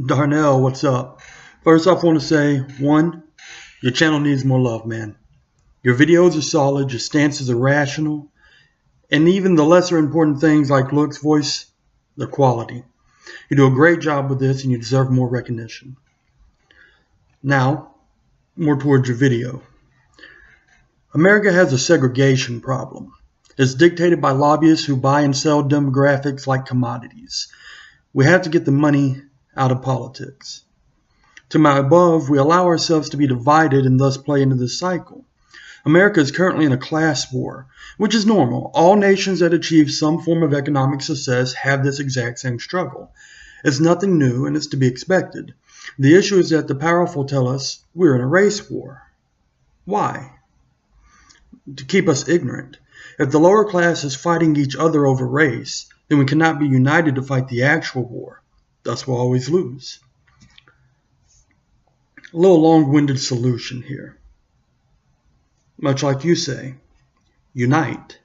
Darnell, what's up? First off, I want to say, one, your channel needs more love, man. Your videos are solid, your stances are rational, and even the lesser important things like looks, voice, they're quality. You do a great job with this and you deserve more recognition. Now, more towards your video. America has a segregation problem. It's dictated by lobbyists who buy and sell demographics like commodities. We have to get the money out of politics. To my above, we allow ourselves to be divided and thus play into this cycle. America is currently in a class war, which is normal. All nations that achieve some form of economic success have this exact same struggle. It's nothing new and it's to be expected. The issue is that the powerful tell us we're in a race war. Why? To keep us ignorant. If the lower class is fighting each other over race, then we cannot be united to fight the actual war. Thus we'll always lose. A little long-winded solution here. Much like you say, unite.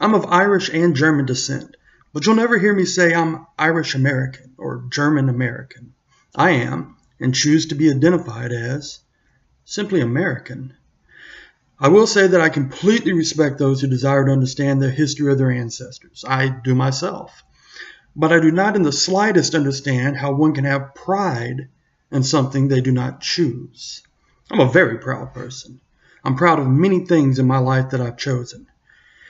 I'm of Irish and German descent, but you'll never hear me say I'm Irish American or German American. I am, and choose to be identified as, simply American. I will say that I completely respect those who desire to understand the history of their ancestors. I do myself. But I do not in the slightest understand how one can have pride in something they do not choose. I'm a very proud person. I'm proud of many things in my life that I've chosen,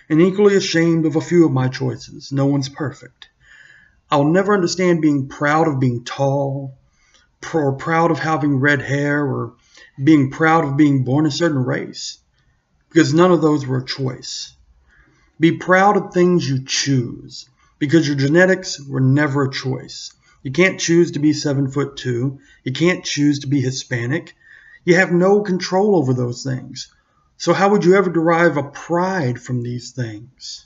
and equally ashamed of a few of my choices. No one's perfect. I'll never understand being proud of being tall, or proud of having red hair, or being proud of being born a certain race, because none of those were a choice. Be proud of things you choose, because your genetics were never a choice. You can't choose to be 7'2". You can't choose to be Hispanic. You have no control over those things. So how would you ever derive a pride from these things?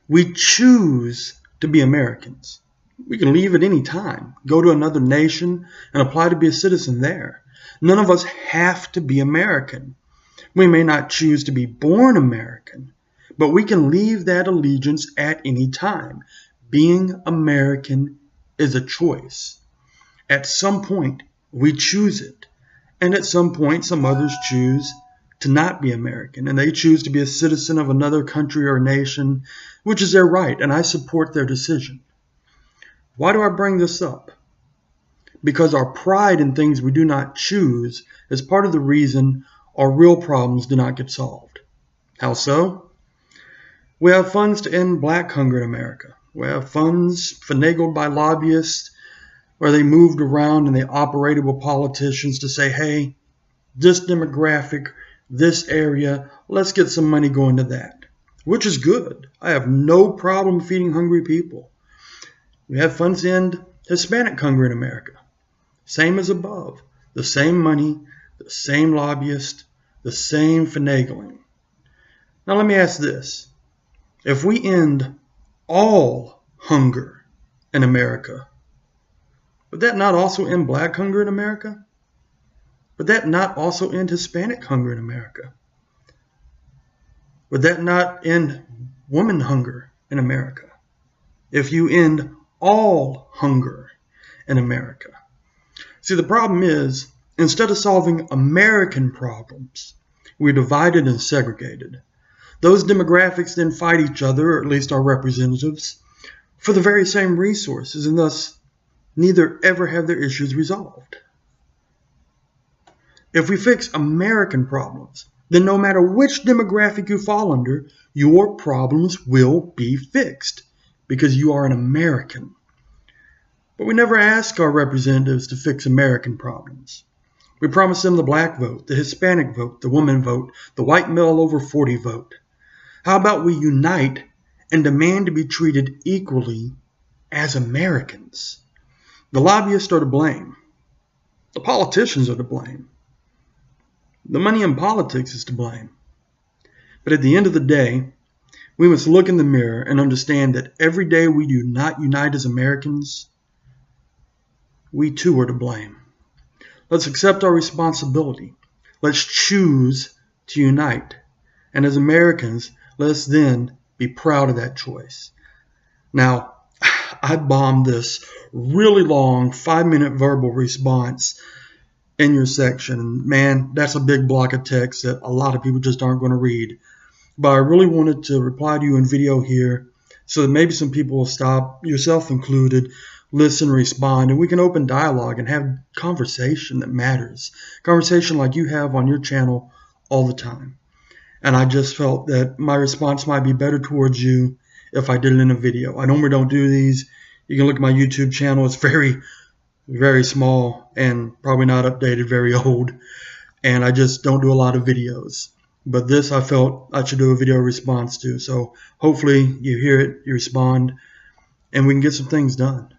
We choose to be Americans. We can leave at any time, go to another nation, and apply to be a citizen there. None of us have to be American. We may not choose to be born American, but we can leave that allegiance at any time. Being American is a choice. At some point, we choose it. And at some point, some others choose to not be American. And they choose to be a citizen of another country or nation, which is their right. And I support their decision. Why do I bring this up? Because our pride in things we do not choose is part of the reason our real problems do not get solved. How so? We have funds to end black hunger in America. We have funds finagled by lobbyists where they moved around and they operated with politicians to say, hey, this demographic, this area, let's get some money going to that, which is good. I have no problem feeding hungry people. We have funds to end Hispanic hunger in America. Same as above. The same money, the same lobbyist, the same finagling. Now let me ask this. If we end all hunger in America, would that not also end black hunger in America? Would that not also end Hispanic hunger in America? Would that not end woman hunger in America? If you end all hunger in America. See, the problem is, instead of solving American problems, we're divided and segregated. Those demographics then fight each other, or at least our representatives, for the very same resources, and thus neither ever have their issues resolved. If we fix American problems, then no matter which demographic you fall under, your problems will be fixed, because you are an American. But we never ask our representatives to fix American problems. We promise them the black vote, the Hispanic vote, the woman vote, the white male over 40 vote. How about we unite and demand to be treated equally as Americans? The lobbyists are to blame. The politicians are to blame. The money in politics is to blame. But at the end of the day, we must look in the mirror and understand that every day we do not unite as Americans, we too are to blame. Let's accept our responsibility. Let's choose to unite. And as Americans, let's then be proud of that choice. Now, I bombed this really long 5-minute verbal response in your section. Man, that's a big block of text that a lot of people just aren't going to read. But I really wanted to reply to you in video here so that maybe some people will stop, yourself included, listen, respond, and we can open dialogue and have conversation that matters. Conversation like you have on your channel all the time. And I just felt that my response might be better towards you if I did it in a video. I normally don't do these. You can look at my YouTube channel. It's very, very small and probably not updated, very old. And I just don't do a lot of videos. But this I felt I should do a video response to. So hopefully you hear it, you respond, and we can get some things done.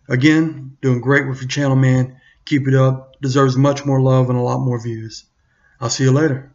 Again, doing great with your channel, man. Keep it up. Deserves much more love and a lot more views. I'll see you later.